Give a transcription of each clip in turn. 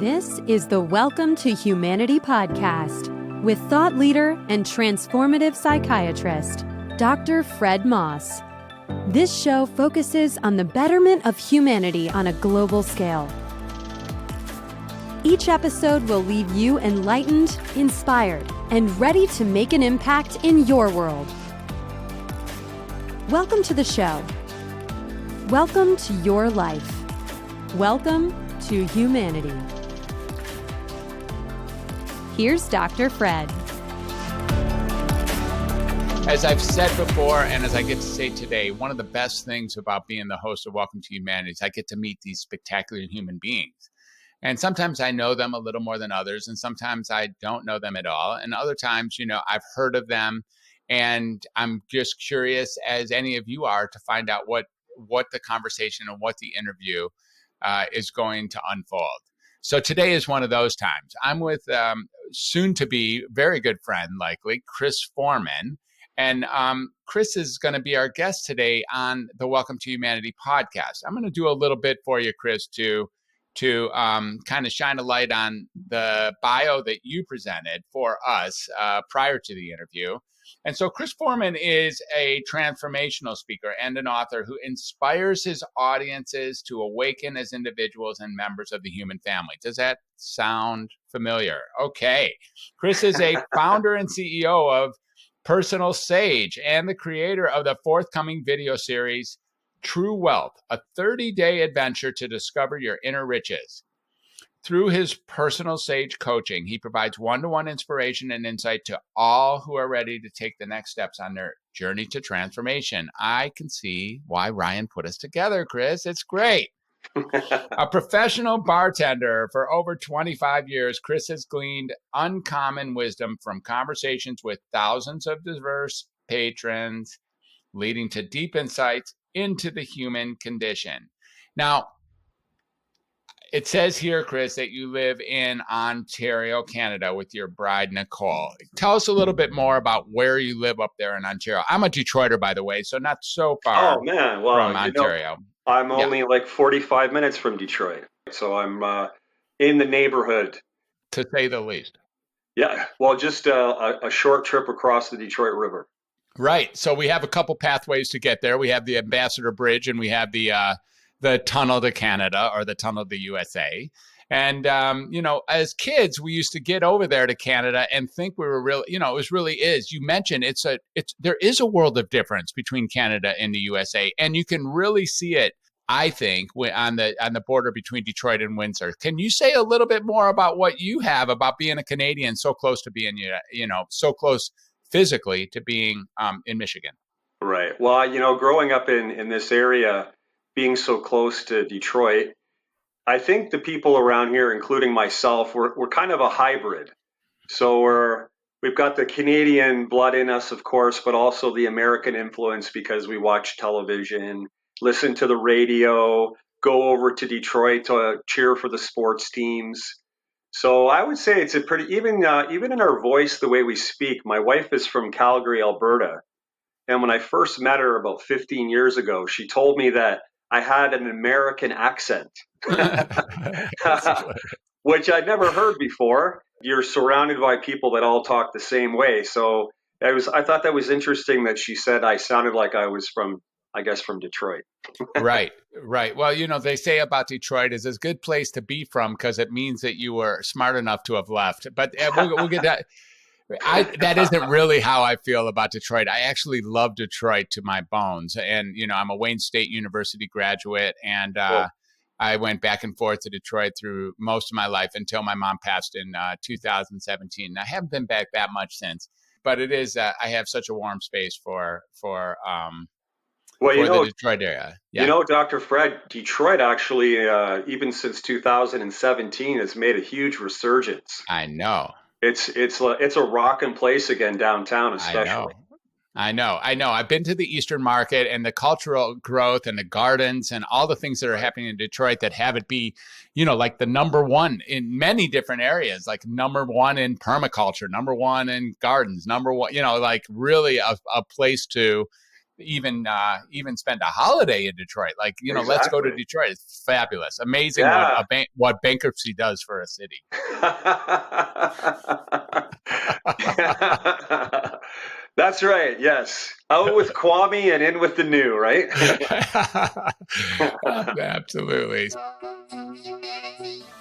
This is the Welcome to Humanity podcast with thought leader and transformative psychiatrist, Dr. Fred Moss. This show focuses on the betterment of humanity on a global scale. Each episode will leave you enlightened, inspired, and ready to make an impact in your world. Welcome to the show. Welcome to your life. Welcome to humanity. Here's Dr. Fred. As I've said before, and as I get to say today, one of the best things about being the host of Welcome to Humanity is I get to meet these spectacular human beings. And sometimes I know them a little more than others, and sometimes I don't know them at all. And other times, I've heard of them, and I'm just curious, as any of you are, to find out what the conversation and what the interview is going to unfold. So today is one of those times. I'm with soon-to-be very good friend, likely, Chris Forman. And Chris is going to be our guest today on the Welcome to Humanity podcast. I'm going to do a little bit for you, Chris, to kind of shine a light on the bio that you presented for us prior to the interview. And so Chris Forman is a transformational speaker and an author who inspires his audiences to awaken as individuals and members of the human family. Does that sound familiar? Okay. Chris is a founder and CEO of Personal Sage and the creator of the forthcoming video series, True Wealth, a 30-day adventure to discover your inner riches. Through his Personal Sage coaching, he provides one-to-one inspiration and insight to all who are ready to take the next steps on their journey to transformation. I can see why Ryan put us together, Chris. It's great. A professional bartender for over 25 years, Chris has gleaned uncommon wisdom from conversations with thousands of diverse patrons, leading to deep insights into the human condition. Now, it says here, Chris, that you live in Ontario, Canada with your bride, Nicole. Tell us a little bit more about where you live up there in Ontario. I'm a Detroiter, by the way, so not so far from Ontario. I'm only like 45 minutes from Detroit, so I'm in the neighborhood. To say the least. Yeah, well, just a short trip across the Detroit River. Right. So we have a couple pathways to get there. We have the Ambassador Bridge, and we have the Tunnel to Canada, or the Tunnel to USA. And, as kids, we used to get over there to Canada and think we were really, it really is. You mentioned there is a world of difference between Canada and the USA. And you can really see it, I think, on the border between Detroit and Windsor. Can you say a little bit more about what you have about being a Canadian so close to being, so close physically to being in Michigan? Right. Well, growing up in this area, being so close to Detroit, I think the people around here, including myself, we're kind of a hybrid. So we've got the Canadian blood in us, of course, but also the American influence because we watch television, listen to the radio, go over to Detroit to cheer for the sports teams. So I would say it's a pretty, even in our voice, the way we speak. My wife is from Calgary, Alberta. And when I first met her about 15 years ago, she told me that I had an American accent, which I'd never heard before. You're surrounded by people that all talk the same way. So I thought that was interesting that she said I sounded like I was from Detroit. Right. Well, they say about Detroit is a good place to be from because it means that you were smart enough to have left. But we'll get that. That isn't really how I feel about Detroit. I actually love Detroit to my bones. And, I'm a Wayne State University graduate, and I went back and forth to Detroit through most of my life until my mom passed in 2017. I haven't been back that much since, but it is, I have such a warm space for the Detroit area. Yeah. Dr. Fred, Detroit actually, even since 2017, has made a huge resurgence. I know. It's a rockin' place again downtown, especially. I know. I've been to the Eastern Market, and the cultural growth and the gardens and all the things that are happening in Detroit that have it be, like the number one in many different areas, like number one in permaculture, number one in gardens, number one, like really a place to even spend a holiday in Detroit. Like, let's go to Detroit. It's fabulous. Amazing what bankruptcy does for a city. That's right. Yes. Out with Kwame and in with the new, right? Absolutely.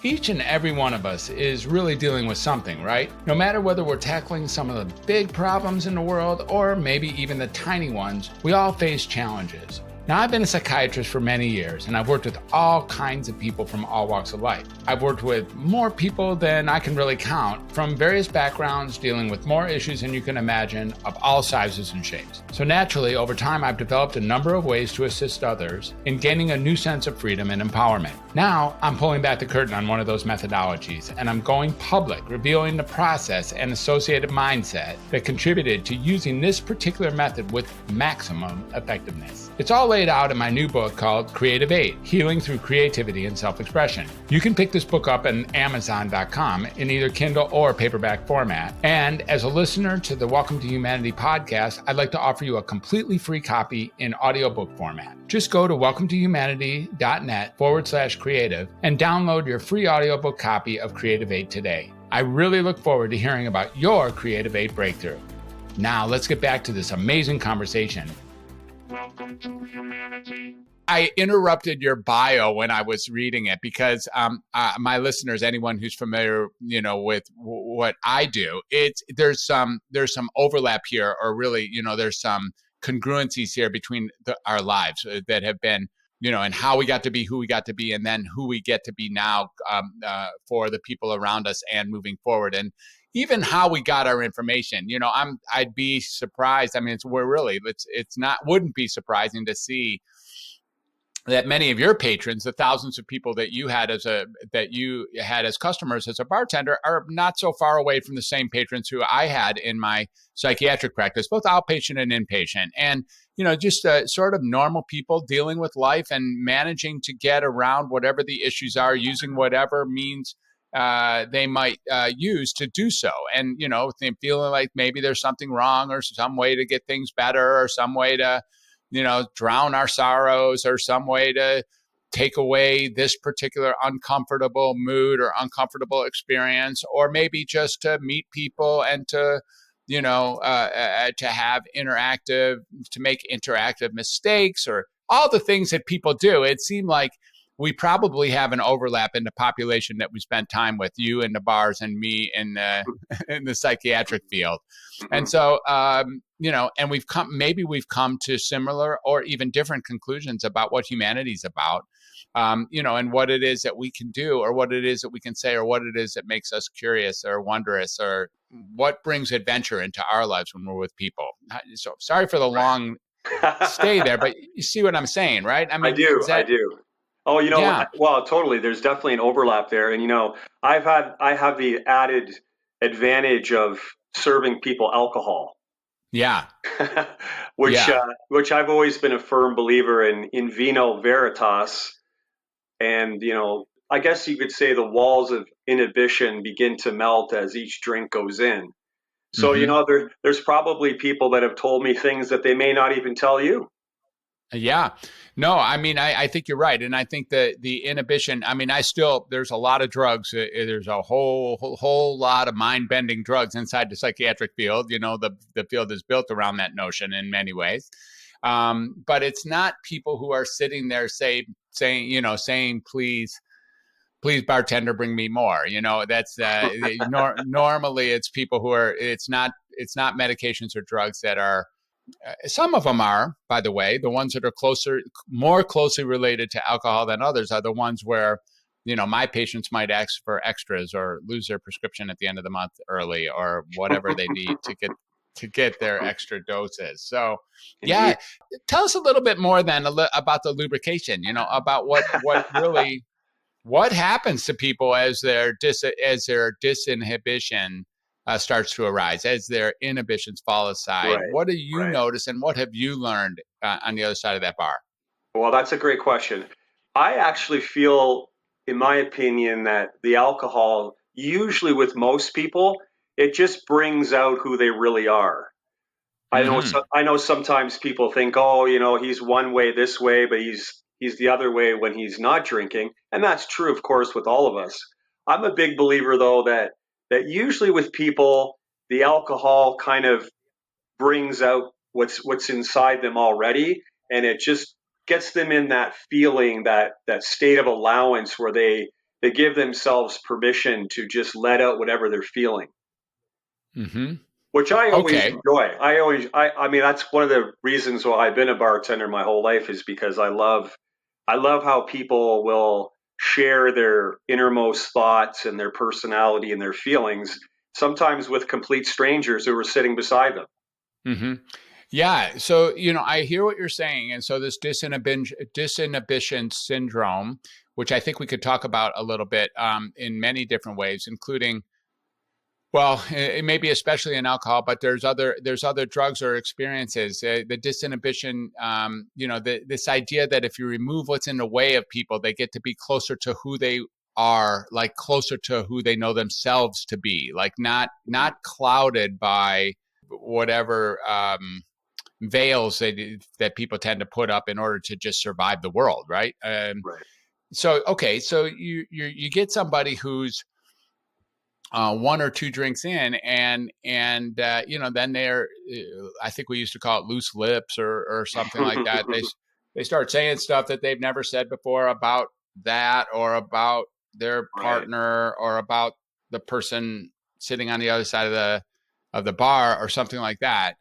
Each and every one of us is really dealing with something, right? No matter whether we're tackling some of the big problems in the world or maybe even the tiny ones, we all face challenges. Now, I've been a psychiatrist for many years, and I've worked with all kinds of people from all walks of life. I've worked with more people than I can really count, from various backgrounds, dealing with more issues than you can imagine, of all sizes and shapes. So naturally, over time, I've developed a number of ways to assist others in gaining a new sense of freedom and empowerment. Now, I'm pulling back the curtain on one of those methodologies, and I'm going public, revealing the process and associated mindset that contributed to using this particular method with maximum effectiveness. It's all laid out in my new book called Creative 8, Healing Through Creativity and Self-Expression. You can pick this book up on Amazon.com in either Kindle or paperback format. And as a listener to the Welcome to Humanity podcast, I'd like to offer you a completely free copy in audiobook format. Just go to welcometohumanity.net/creative and download your free audiobook copy of Creative 8 today. I really look forward to hearing about your Creative 8 breakthrough. Now, let's get back to this amazing conversation. Welcome to humanity. I interrupted your bio when I was reading it because my listeners, anyone who's familiar, with what I do, there's some overlap here, or really, there's some congruencies here between our lives that have been, and how we got to be who we got to be, and then who we get to be now for the people around us and moving forward. And even how we got our information, I'd be surprised. I mean, wouldn't be surprising to see that many of your patrons, the thousands of people that you had as customers as a bartender, are not so far away from the same patrons who I had in my psychiatric practice, both outpatient and inpatient. And, just sort of normal people dealing with life and managing to get around whatever the issues are, using whatever means they might use to do so. And, feeling like maybe there's something wrong, or some way to get things better, or some way to, drown our sorrows, or some way to take away this particular uncomfortable mood or uncomfortable experience, or maybe just to meet people and to, to make interactive mistakes, or all the things that people do. It seemed like we probably have an overlap in the population that we spent time with, you in the bars and me in the psychiatric field. And so, and we've come to similar or even different conclusions about what humanity is about, and what it is that we can do, or what it is that we can say, or what it is that makes us curious or wondrous, or what brings adventure into our lives when we're with people. So sorry for the long stay there, but you see what I'm saying, right? I mean, I do. Oh, Yeah. Well, totally. There's definitely an overlap there. And, I have the added advantage of serving people alcohol. Yeah. which I've always been a firm believer in vino veritas. And, I guess you could say the walls of inhibition begin to melt as each drink goes in. So, there's probably people that have told me things that they may not even tell you. Yeah. No, I mean, I think you're right. And I think that the inhibition, I mean, there's a lot of drugs. There's a whole lot of mind-bending drugs inside the psychiatric field. The field is built around that notion in many ways. But it's not people who are sitting there saying, please, bartender, bring me more. That's normally it's people who are, it's not medications or drugs that are, some of them are, by the way, the ones that are more closely related to alcohol than others are the ones where, my patients might ask for extras or lose their prescription at the end of the month early, or whatever they need to get their extra doses. So, yeah, tell us a little bit more then about the lubrication, about what happens to people as their disinhibition starts to arise, as their inhibitions fall aside. Right. What do you notice, and what have you learned on the other side of that bar? Well, that's a great question. I actually feel, in my opinion, that the alcohol, usually with most people, it just brings out who they really are. I know sometimes people think, oh, he's one way this way, but he's the other way when he's not drinking, and that's true, of course, with all of us. I'm a big believer, though, that usually with people, the alcohol kind of brings out what's inside them already, and it just gets them in that feeling, that state of allowance where they give themselves permission to just let out whatever they're feeling. Mm-hmm. Which I always Okay. enjoy. I mean, that's one of the reasons why I've been a bartender my whole life, is because I love how people will share their innermost thoughts and their personality and their feelings, sometimes with complete strangers who are sitting beside them. Mm-hmm. Yeah. So, I hear what you're saying. And so this disinhibition syndrome, which I think we could talk about a little bit in many different ways, including, well, it may be especially in alcohol, but there's other drugs or experiences. The disinhibition, this idea that if you remove what's in the way of people, they get to be closer to who they are, like closer to who they know themselves to be, like not clouded by whatever veils that people tend to put up in order to just survive the world, right? Right. So you get somebody who's one or two drinks in, and then they're, I think we used to call it loose lips or something like that. They start saying stuff that they've never said before about that, or about their partner, or about the person sitting on the other side of the bar, or something like that.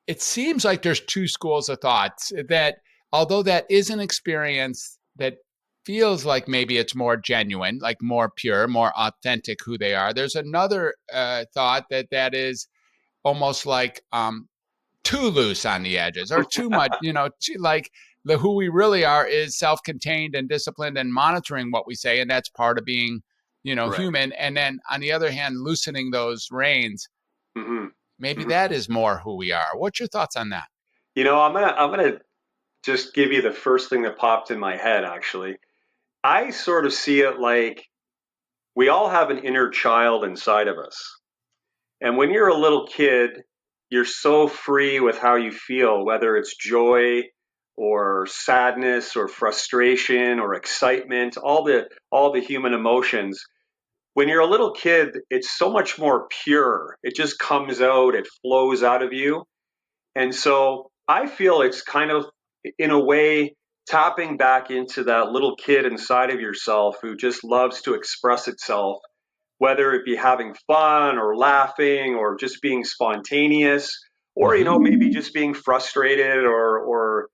It seems like there's two schools of thoughts, that although that is an experience that feels like maybe it's more genuine, like more pure, more authentic who they are, there's another thought that is almost like too loose on the edges, or too much, like who we really are is self-contained and disciplined and monitoring what we say, and that's part of being, human. And then on the other hand, loosening those reins, Mm-hmm. maybe Mm-hmm. that is more who we are. What's your thoughts on that? I'm gonna just give you the first thing that popped in my head. Actually, I sort of see it like we all have an inner child inside of us. And when you're a little kid, you're so free with how you feel, whether it's joy or sadness or frustration or excitement, all the human emotions. When you're a little kid, it's so much more pure. It just comes out, it flows out of you. And so I feel it's kind of, in a way, tapping back into that little kid inside of yourself who just loves to express itself, whether it be having fun or laughing or just being spontaneous, or maybe just being frustrated or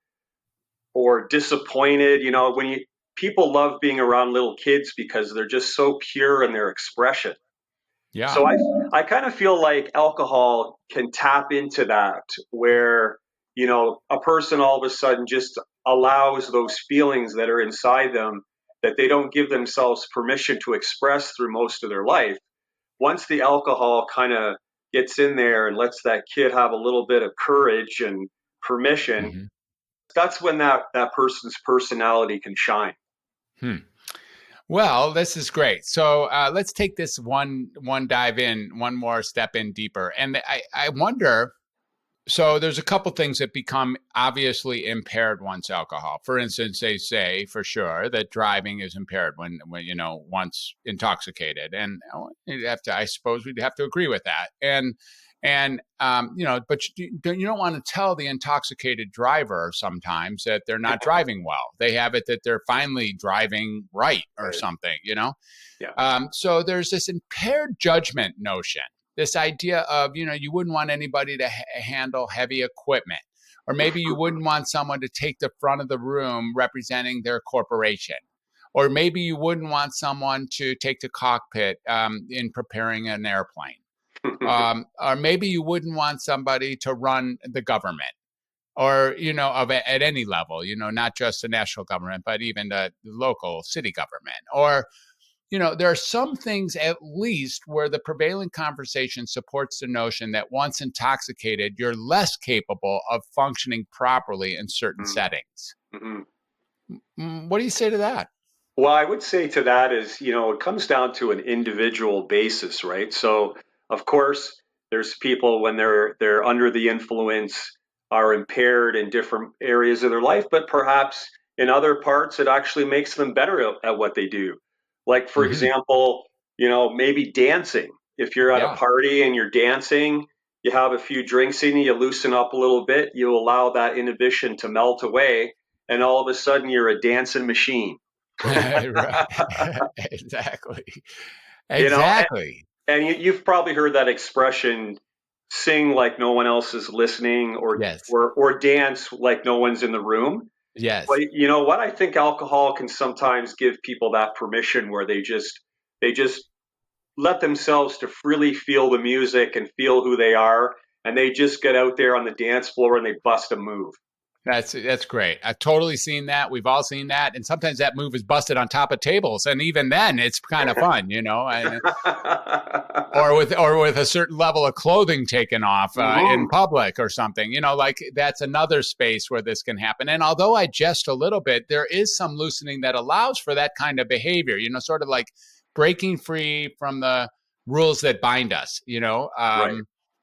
disappointed. When people love being around little kids because they're just so pure in their expression. Yeah. So I kind of feel like alcohol can tap into that, where, a person all of a sudden just allows those feelings that are inside them that they don't give themselves permission to express through most of their life. Once the alcohol kind of gets in there and lets that kid have a little bit of courage and permission, Mm-hmm. that's when that person's personality can shine. Well, this is great. So let's take this one dive in, one more step in deeper. And I wonder, so there's a couple things that become obviously impaired once alcohol. For instance, they say for sure that driving is impaired when once intoxicated, and I suppose we'd have to agree with that. But you don't want to tell the intoxicated driver sometimes that they're not driving well. They have it that they're finally driving right or something, Yeah. So there's this impaired judgment notion, this idea of, you wouldn't want anybody to handle heavy equipment, or maybe you wouldn't want someone to take the front of the room representing their corporation. Or maybe you wouldn't want someone to take the cockpit in preparing an airplane. Or maybe you wouldn't want somebody to run the government, or, at any level, not just the national government, but even the local city government. Or, there are some things, at least, where the prevailing conversation supports the notion that once intoxicated, you're less capable of functioning properly in certain settings. Mm-hmm. What do you say to that? Well, I would say to that is, it comes down to an individual basis, right? So, of course, There's people when they're under the influence are impaired in different areas of their life, but perhaps in other parts it actually makes them better at what they do. Like for Hmm. example, maybe dancing. If you're at a Yeah. party and you're dancing, you have a few drinks in you, you loosen up a little bit, you allow that inhibition to melt away, and all of a sudden you're a dancing machine. Right. Exactly. You know, Exactly. and you've probably heard that expression, sing like no one else is listening, or Yes. or dance like no one's in the room. But Yes. you know what? I think alcohol can sometimes give people that permission where they just let themselves to freely feel the music and feel who they are, and they just get out there on the dance floor and they bust a move. That's great. I've totally seen that. We've all seen that, and sometimes that move is busted on top of tables, and even then, it's kind of fun, and or with a certain level of clothing taken off in public or something. Like that's another space where this can happen. And although I jest a little bit, there is some loosening that allows for that kind of behavior. Sort of like breaking free from the rules that bind us.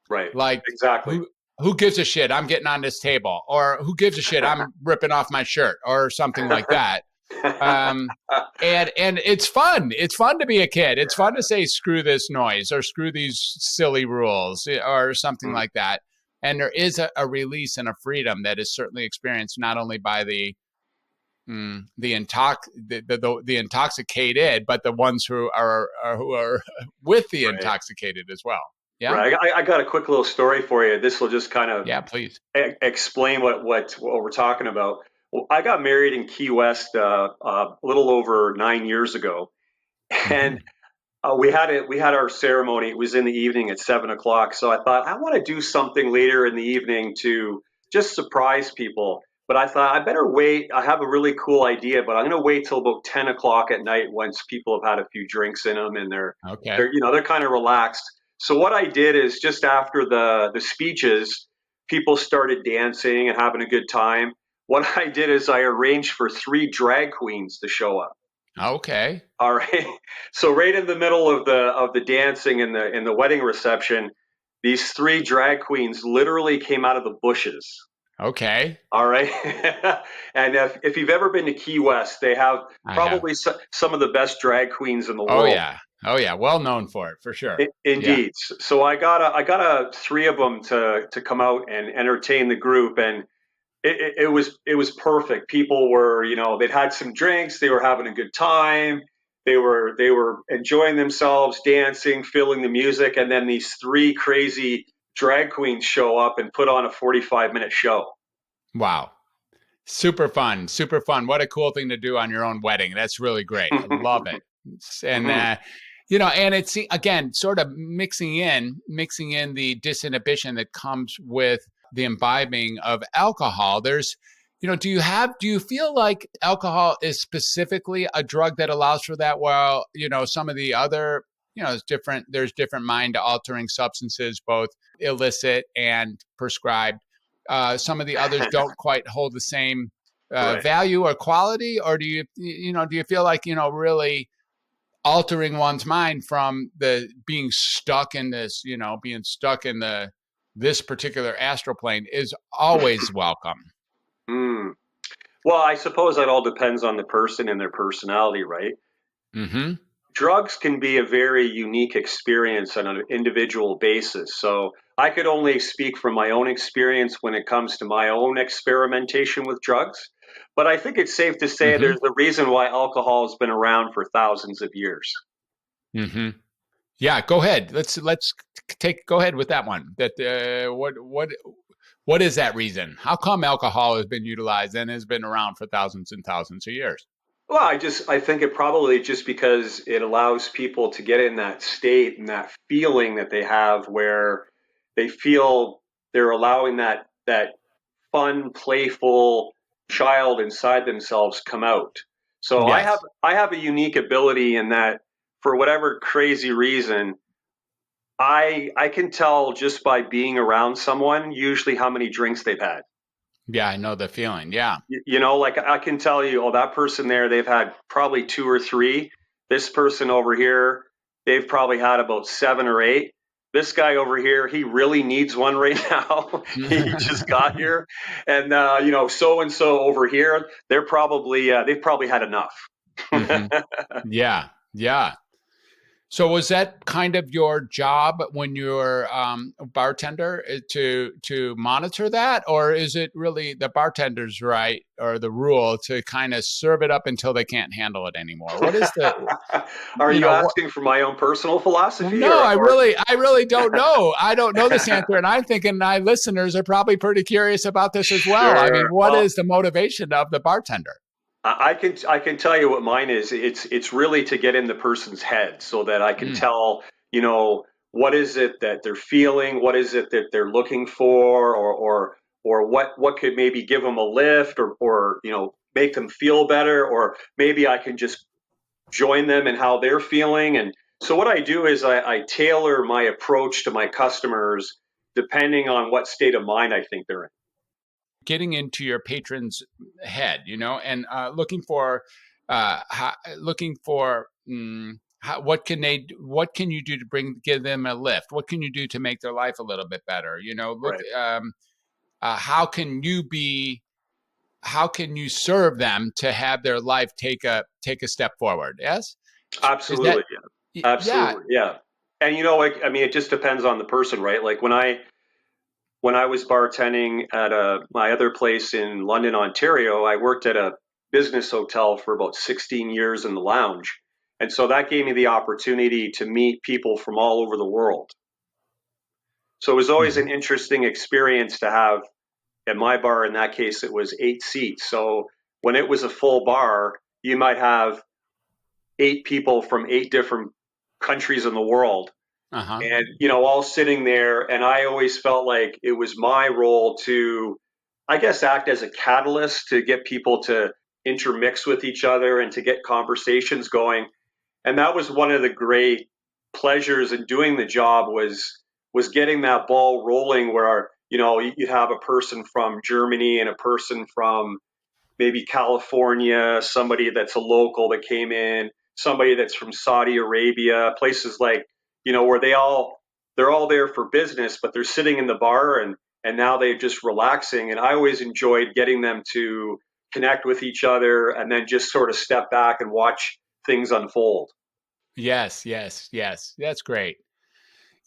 Right, Like exactly. who gives a shit? I'm getting on this table, or who gives a shit? I'm ripping off my shirt, or something like that. And it's fun. It's fun to be a kid. It's fun to say screw this noise or screw these silly rules or something like that. And there is a release and a freedom that is certainly experienced not only by the intoxicated, but the ones who are with the Right. intoxicated as well. Yeah. Right. I got a quick little story for you. This will just kind of Yeah, please. explain what we're talking about. Well, I got married in Key West a little over 9 years ago, and we had our ceremony. It was in the evening at 7 o'clock. So I thought I want to do something later in the evening to just surprise people. But I thought I better wait. I have a really cool idea, but I'm going to wait till about 10 o'clock at night once people have had a few drinks in them and Okay. they're kind of relaxed. So what I did is just after the speeches, people started dancing and having a good time. What I did is I arranged for 3 drag queens to show up. Okay. All right. So right in the middle of the dancing and the wedding reception, these 3 drag queens literally came out of the bushes. Okay. All right. And if you've ever been to Key West, they have I have. probably some of the best drag queens in the Oh world. yeah. Oh yeah. Well known for it, for sure. Indeed. So I got 3 of them to come out and entertain the group, and it was perfect. People were, they'd had some drinks, they were having a good time, they were enjoying themselves, dancing, feeling the music, and then these 3 crazy drag queens show up and put on a 45-minute show. Wow. Super fun. Super fun. What a cool thing to do on your own wedding. That's really great. I love it. And and it's again sort of mixing in the disinhibition that comes with the imbibing of alcohol. There's do you feel like alcohol is specifically a drug that allows for that, while some of the other there's different mind altering substances, both illicit and prescribed, some of the others don't quite hold the same Right. value or quality? Or do you feel like really altering one's mind from the being stuck in this, this particular astral plane is always welcome? Well, I suppose that all depends on the person and their personality, right? Mm-hmm. Drugs can be a very unique experience on an individual basis. So I could only speak from my own experience when it comes to my own experimentation with drugs. But I think it's safe to say Mm-hmm. there's a reason why alcohol has been around for thousands of years. Mm-hmm. Yeah, go ahead. Go ahead with that one. That what is that reason? How come alcohol has been utilized and has been around for thousands and thousands of years? Well, I think it probably just because it allows people to get in that state and that feeling that they have where they feel they're allowing that fun, playful child inside themselves come out. So Yes. I have a unique ability in that for whatever crazy reason, I can tell just by being around someone usually how many drinks they've had. Yeah, I know the feeling. Yeah. Like I can tell you, oh, that person there, they've had probably 2 or 3. This person over here, they've probably had about 7 or 8. this guy over here, he really needs one right now. He just got here. And, so and so over here, they've probably had enough. Mm-hmm. Yeah. Yeah. So was that kind of your job when you were a bartender to monitor that, or is it really the bartender's right or the rule to kind of serve it up until they can't handle it anymore? What is the? Are you asking for my own personal philosophy? No, I really don't know. I don't know this answer, and I'm thinking my listeners are probably pretty curious about this as well. Sure. I mean, what is the motivation of the bartender? I can tell you what mine is. It's really to get in the person's head so that I can tell, what is it that they're feeling, what is it that they're looking for, or what could maybe give them a lift or make them feel better, or maybe I can just join them in how they're feeling. And so what I do is I tailor my approach to my customers depending on what state of mind I think they're in. Getting into your patron's head, and looking for what can you do to give them a lift? What can you do to make their life a little bit better? Right. How can you serve them to have their life take a step forward? Yes. Absolutely. Absolutely. Yeah. And it just depends on the person, right? Like when I was bartending at my other place in London, Ontario, I worked at a business hotel for about 16 years in the lounge. And so that gave me the opportunity to meet people from all over the world. So it was always an interesting experience to have at my bar. In that case, it was 8 seats. So when it was a full bar, you might have 8 people from 8 different countries in the world. And, all sitting there. And I always felt like it was my role to, I guess, act as a catalyst to get people to intermix with each other and to get conversations going. And that was one of the great pleasures in doing the job was getting that ball rolling where, you'd have a person from Germany and a person from maybe California, somebody that's a local that came in, somebody that's from Saudi Arabia, places like, where they're all there for business, but they're sitting in the bar and now they're just relaxing. And I always enjoyed getting them to connect with each other and then just sort of step back and watch things unfold. Yes. That's great.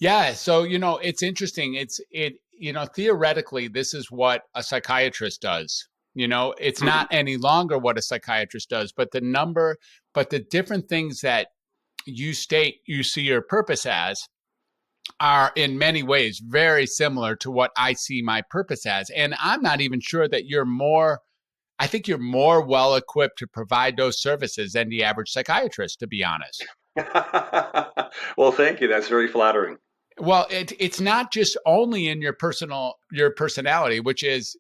Yeah. So, it's interesting. Theoretically, this is what a psychiatrist does. It's not any longer what a psychiatrist does, but the different things that you see your purpose as are in many ways very similar to what I see my purpose as. And I'm not even sure that I think you're more well equipped to provide those services than the average psychiatrist, to be honest. Well, thank you. That's very flattering. Well, it's not just only in your personality, which is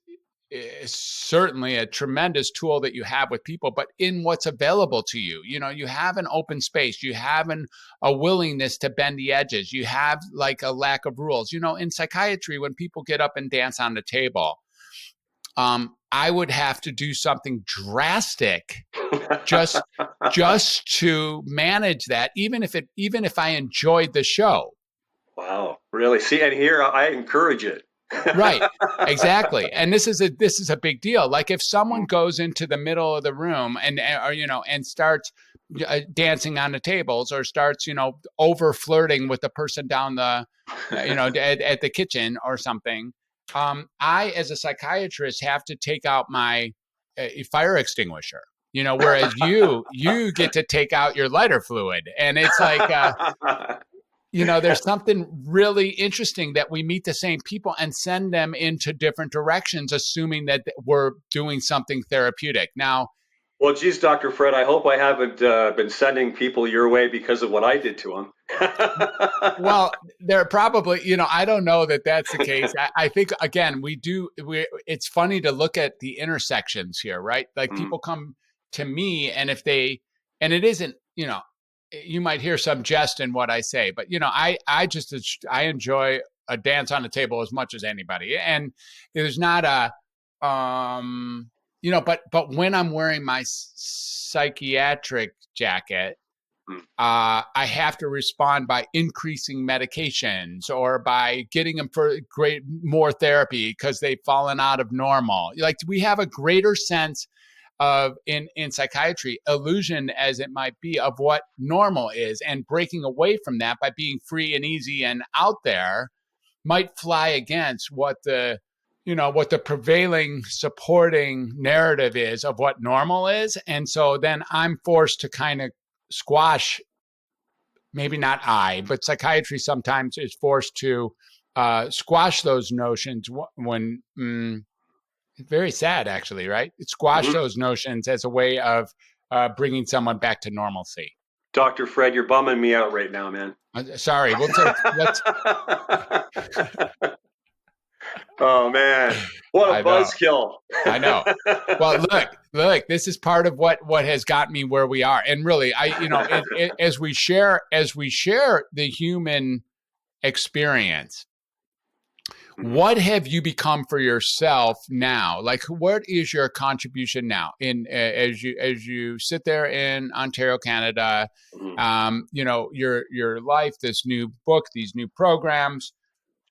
certainly a tremendous tool that you have with people, but in what's available to you. You have an open space, you have a willingness to bend the edges, you have like a lack of rules. In psychiatry, when people get up and dance on the table, I would have to do something drastic just to manage that, even if I enjoyed the show. Wow, really? See, and here I encourage it. Right, exactly. And this is a big deal. Like if someone goes into the middle of the room and starts dancing on the tables, or starts over flirting with the person down the at the kitchen or something, I as a psychiatrist have to take out my fire extinguisher. Whereas you get to take out your lighter fluid, and it's like. There's something really interesting that we meet the same people and send them into different directions, assuming that we're doing something therapeutic. Now, well, geez, Dr. Fred, I hope I haven't been sending people your way because of what I did to them. Well, they're probably, I don't know that that's the case. I think, again, it's funny to look at the intersections here, right? Like people come to me, and it isn't, you might hear some jest in what I say, but I enjoy a dance on the table as much as anybody. And there's not but when I'm wearing my psychiatric jacket, I have to respond by increasing medications or by getting them for more therapy because they've fallen out of normal. Like we have a greater sense of in psychiatry, illusion as it might be, of what normal is, and breaking away from that by being free and easy and out there might fly against what the prevailing supporting narrative is of what normal is. And so then I'm forced to kind of squash, maybe not but psychiatry sometimes is forced to squash those notions when it's very sad, actually, right? It squash those notions as a way of bringing someone back to normalcy. Dr. Fred, you're bumming me out right now, man. Sorry. Let's Oh, man. What a buzzkill. I know. Well, look, this is part of what has got me where we are. And really, as we share the human experience, what have you become for yourself now? Like, what is your contribution now as you sit there in Ontario, Canada, your life, this new book, these new programs,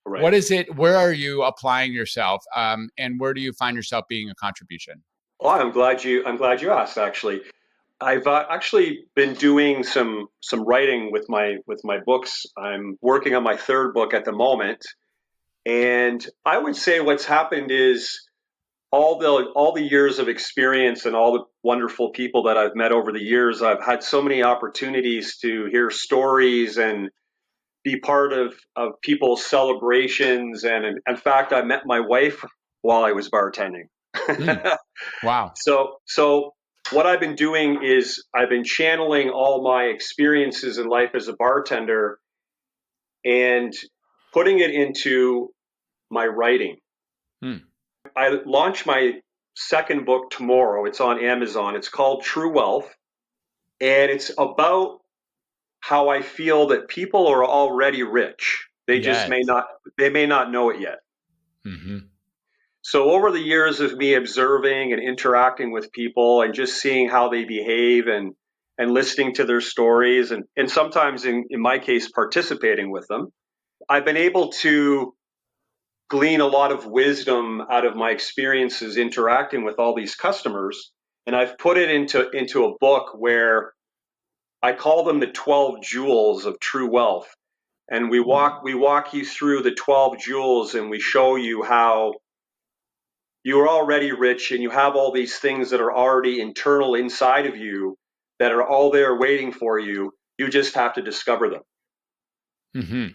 right. What is it? Where are you applying yourself? And where do you find yourself being a contribution? Oh, I'm glad you asked, actually. I've actually been doing some writing with my books. I'm working on my third book at the moment. And I would say what's happened is all the years of experience and all the wonderful people that I've met over the years, I've had so many opportunities to hear stories and be part of people's celebrations. And in fact, I met my wife while I was bartending. Wow. So what I've been doing is I've been channeling all my experiences in life as a bartender and putting it into my writing. I launch my second book tomorrow. It's on Amazon. It's called True Wealth. And it's about how I feel that people are already rich. They just may not know it yet. Mm-hmm. So over the years of me observing and interacting with people and just seeing how they behave and listening to their stories and sometimes in my case participating with them, I've been able to glean a lot of wisdom out of my experiences interacting with all these customers. And I've put it into a book where I call them the 12 jewels of true wealth. And we walk you through the 12 jewels and we show you how you are already rich and you have all these things that are already internal inside of you that are all there waiting for you. You just have to discover them. Mm-hmm.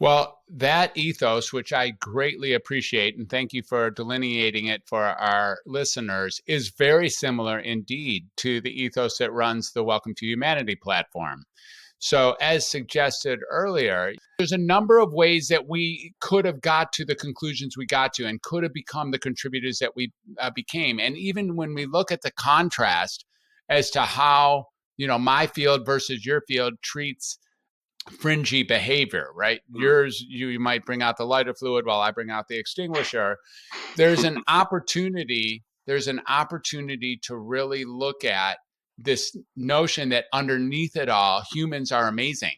Well, that ethos, which I greatly appreciate, and thank you for delineating it for our listeners, is very similar indeed to the ethos that runs the Welcome to Humanity platform. So as suggested earlier, there's a number of ways that we could have got to the conclusions we got to and could have become the contributors that we became. And even when we look at the contrast as to how, my field versus your field treats fringy behavior, right? Yours, you might bring out the lighter fluid while I bring out the extinguisher. There's an opportunity to really look at this notion that underneath it all, humans are amazing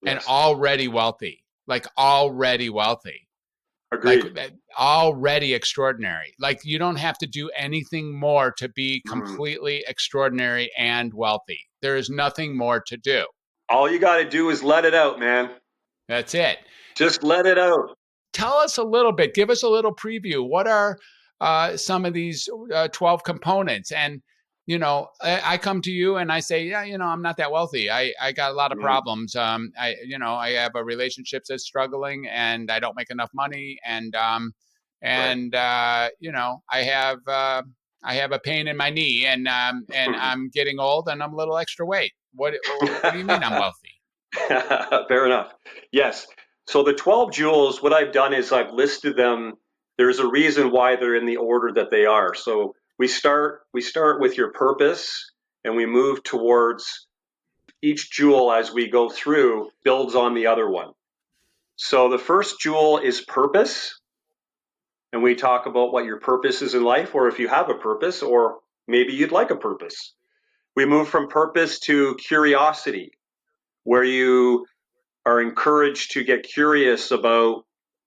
and already wealthy. Agreed. Like already extraordinary. Like you don't have to do anything more to be completely extraordinary and wealthy. There is nothing more to do. All you got to do is let it out, man. That's it. Just let it out. Tell us a little bit. Give us a little preview. What are some of these 12 components? And, I come to you and I say, I'm not that wealthy. I got a lot of problems. I have a relationship that's struggling and I don't make enough money. And I have a pain in my knee and I'm getting old and I'm a little extra weight. What do you mean I'm wealthy? Fair enough. Yes. So the 12 jewels, what I've done is I've listed them. There's a reason why they're in the order that they are. So we start with your purpose and we move towards each jewel as we go through builds on the other one. So the first jewel is purpose. And we talk about what your purpose is in life, or if you have a purpose, or maybe you'd like a purpose. We move from purpose to curiosity, where you are encouraged to get curious about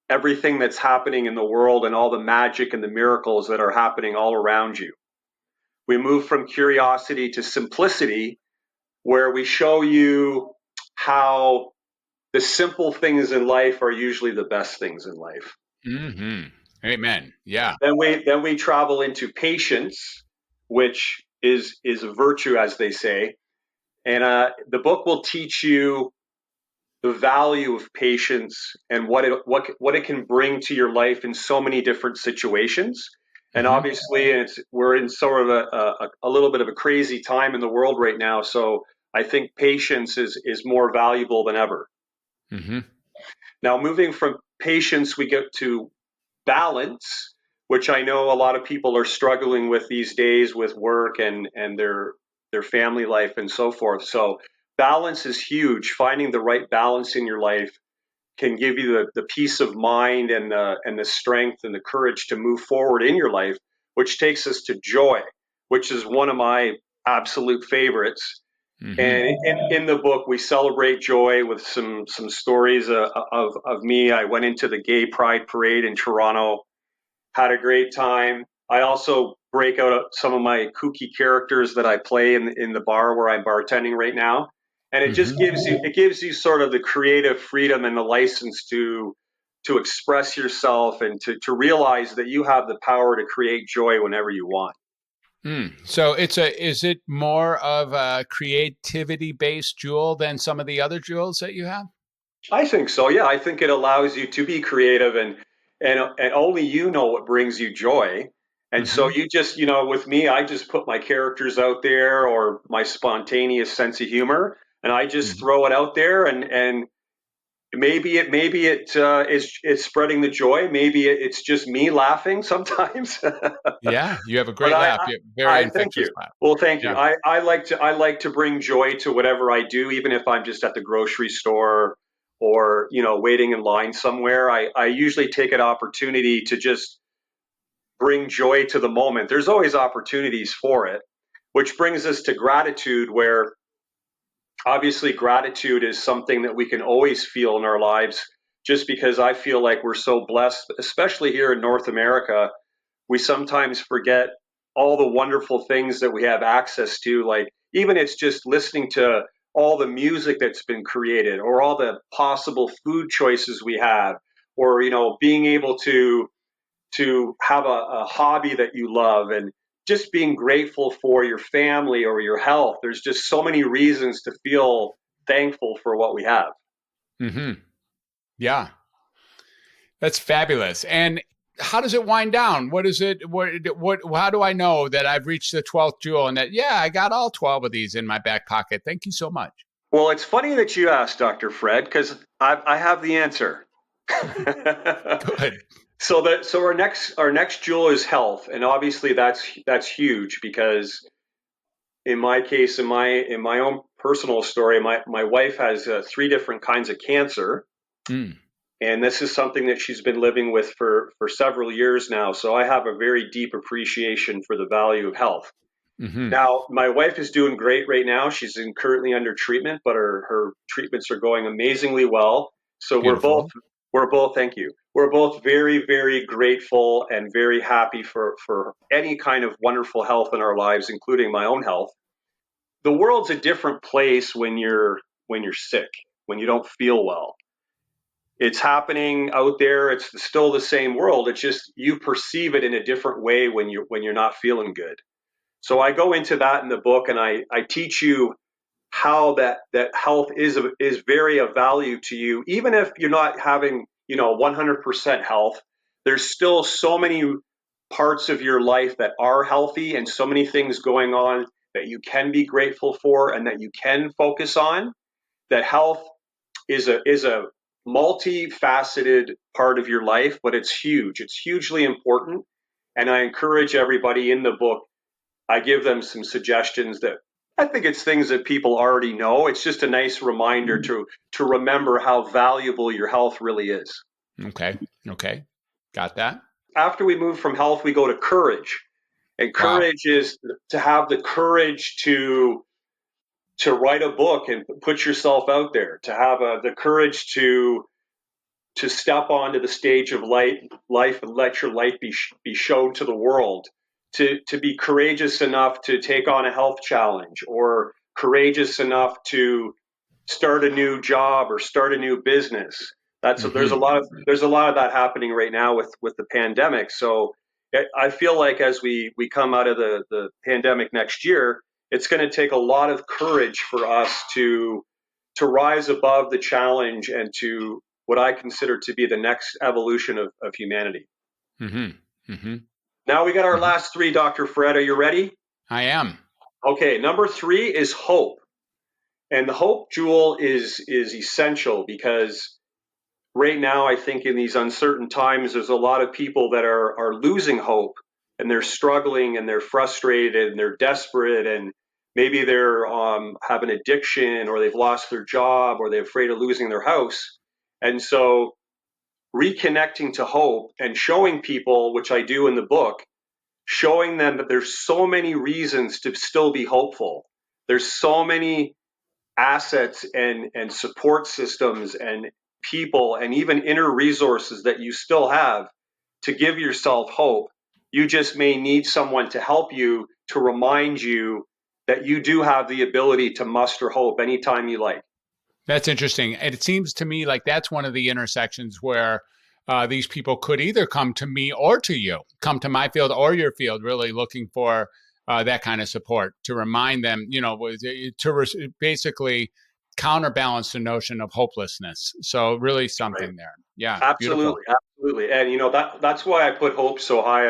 everything that's happening in the world and all the magic and the miracles that are happening all around you. We move from curiosity to simplicity, where we show you how the simple things in life are usually the best things in life. Mm-hmm. Amen. Yeah. Then we travel into patience, which is a virtue, as they say. And the book will teach you the value of patience and what it can bring to your life in so many different situations. And obviously, we're in sort of a little bit of a crazy time in the world right now. So I think patience is more valuable than ever. Mm-hmm. Now, moving from patience, we get to balance, which I know a lot of people are struggling with these days with work and their family life and so forth. So balance is huge. Finding the right balance in your life can give you the peace of mind and the strength and the courage to move forward in your life, which takes us to joy, which is one of my absolute favorites. Mm-hmm. And in the book, we celebrate joy with some stories of me. I went into the Gay Pride Parade in Toronto, had a great time. I also break out some of my kooky characters that I play in the bar where I'm bartending right now. And it just gives you sort of the creative freedom and the license to express yourself and to realize that you have the power to create joy whenever you want. So is it more of a creativity based jewel than some of the other jewels that you have? I think so. Yeah, I think it allows you to be creative and only you know what brings you joy. And so you just, with me, I just put my characters out there or my spontaneous sense of humor, and I just throw it out there, and maybe it is spreading the joy. Maybe it's just me laughing sometimes. Yeah, you have a great But laugh. You have a very thank infectious you. laugh. Well, thank you. Yeah. I like to bring joy to whatever I do, even if I'm just at the grocery store or waiting in line somewhere. I usually take an opportunity to just bring joy to the moment. There's always opportunities for it, which brings us to gratitude, where obviously gratitude is something that we can always feel in our lives. Just because I feel like we're so blessed, especially here in North America, we sometimes forget all the wonderful things that we have access to. Like even it's just listening to all the music that's been created, or all the possible food choices we have, or being able to have a hobby that you love, and just being grateful for your family or your health. There's just so many reasons to feel thankful for what we have. Yeah, that's fabulous. And how does it wind down? What is it? How do I know that I've reached the 12th jewel and that, I got all 12 of these in my back pocket? Thank you so much. Well, it's funny that you asked, Dr. Fred, because I have the answer. Good. So our next jewel is health, and obviously that's huge, because in my case, in my own personal story, my wife has 3 different kinds of cancer. And this is something that she's been living with for several years now. So I have a very deep appreciation for the value of health. Now, my wife is doing great right now. She's currently under treatment, but her treatments are going amazingly well. So Beautiful. we're both, thank you. We're both very, very grateful and very happy for any kind of wonderful health in our lives, including my own health. The world's a different place when you're sick, when you don't feel well. It's happening out there. It's still the same world. It's just you perceive it in a different way when you're not feeling good. So I go into that in the book, and I teach you how that health is very of value to you, even if you're not having 100% health. There's still so many parts of your life that are healthy, and so many things going on that you can be grateful for and that you can focus on. That health is a multifaceted part of your life, but it's huge. It's hugely important. And I encourage everybody in the book, I give them some suggestions that I think it's things that people already know. It's just a nice reminder to remember how valuable your health really is. Okay. Got that. After we move from health, we go to courage. And courage is to have the courage to write a book and put yourself out there, to have the courage to step onto the stage of life and let your light be shown to the world, to be courageous enough to take on a health challenge, or courageous enough to start a new job or start a new business. There's a lot of that happening right now with the pandemic. So I feel like as we come out of the pandemic next year, it's going to take a lot of courage for us to rise above the challenge and to what I consider to be the next evolution of humanity. Mm-hmm. Mm-hmm. Now we got our last three, Dr. Fred. Are you ready? I am. Okay, number 3 is hope. And the hope jewel is essential because right now, I think in these uncertain times, there's a lot of people that are losing hope, and they're struggling and they're frustrated and they're desperate, and maybe they're have an addiction, or they've lost their job, or they're afraid of losing their house. And so reconnecting to hope and showing people, which I do in the book, showing them that there's so many reasons to still be hopeful. There's so many assets and support systems and people and even inner resources that you still have to give yourself hope. You just may need someone to help you, to remind you that you do have the ability to muster hope anytime you like. That's interesting. And it seems to me like that's one of the intersections where these people could either come to me or to you, come to my field or your field, really looking for that kind of support to remind them, to basically counterbalance the notion of hopelessness. So really something there. Yeah. Absolutely. Beautiful. Absolutely. And, that's why I put hope so high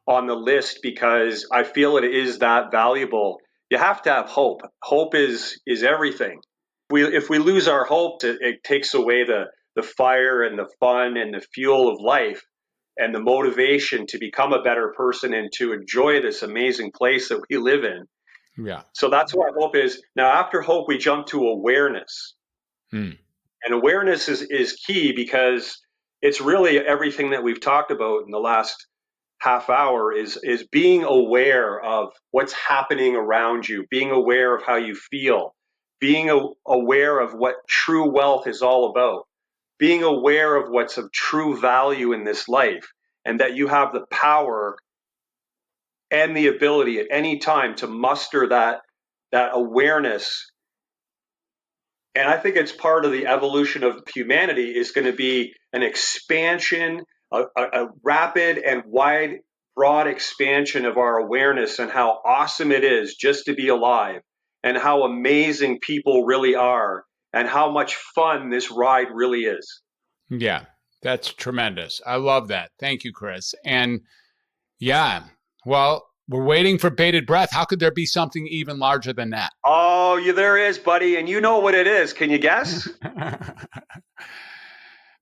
on the list, because I feel it is that valuable. You have to have hope. Hope is everything. If we lose our hope, it takes away the fire and the fun and the fuel of life and the motivation to become a better person and to enjoy this amazing place that we live in. Yeah. So that's what hope is. Now, after hope, we jump to awareness. And awareness is key, because it's really everything that we've talked about in the last half hour is being aware of what's happening around you, being aware of how you feel, being aware of what true wealth is all about, being aware of what's of true value in this life, and that you have the power and the ability at any time to muster that awareness. And I think it's part of the evolution of humanity is going to be an expansion, a rapid and wide, broad expansion of our awareness, and how awesome it is just to be alive, and how amazing people really are, and how much fun this ride really is. Yeah, that's tremendous. I love that. Thank you, Chris. And yeah, well, we're waiting for bated breath. How could there be something even larger than that? Oh, there is, buddy. And you know what it is. Can you guess?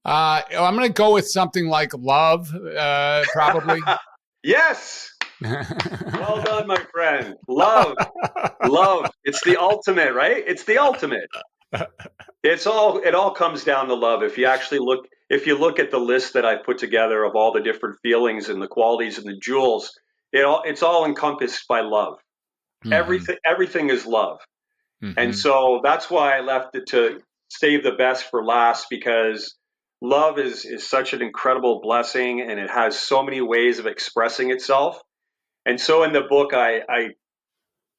I'm going to go with something like love, probably. Yes. Well done, my friend. Love. It's the ultimate, right? It's the ultimate. It all comes down to love. If you look at the list that I put together of all the different feelings and the qualities and the jewels, it's all encompassed by love. Mm-hmm. Everything is love. Mm-hmm. And so that's why I left it to save the best for last, because love is such an incredible blessing, and it has so many ways of expressing itself. And so in the book,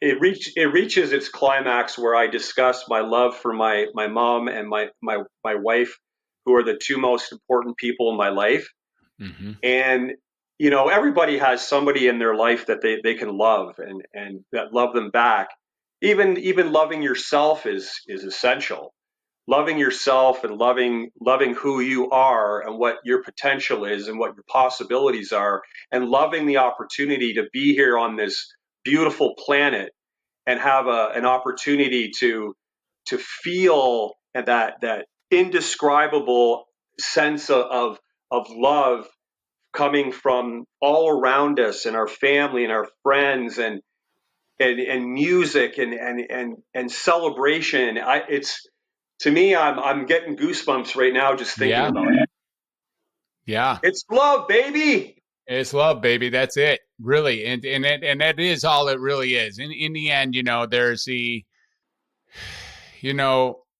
it reaches its climax where I discuss my love for my mom and my wife, who are the two most important people in my life. Mm-hmm. And everybody has somebody in their life that they can love and that love them back. Even loving yourself is essential. Loving yourself and loving who you are and what your potential is and what your possibilities are, and loving the opportunity to be here on this beautiful planet and have an opportunity to feel that indescribable sense of love coming from all around us, and our family and our friends and music and celebration. To me, I'm getting goosebumps right now just thinking about it. Yeah. It's love, baby. It's love, baby. That's it. really. And that is all it really is. In the end, there's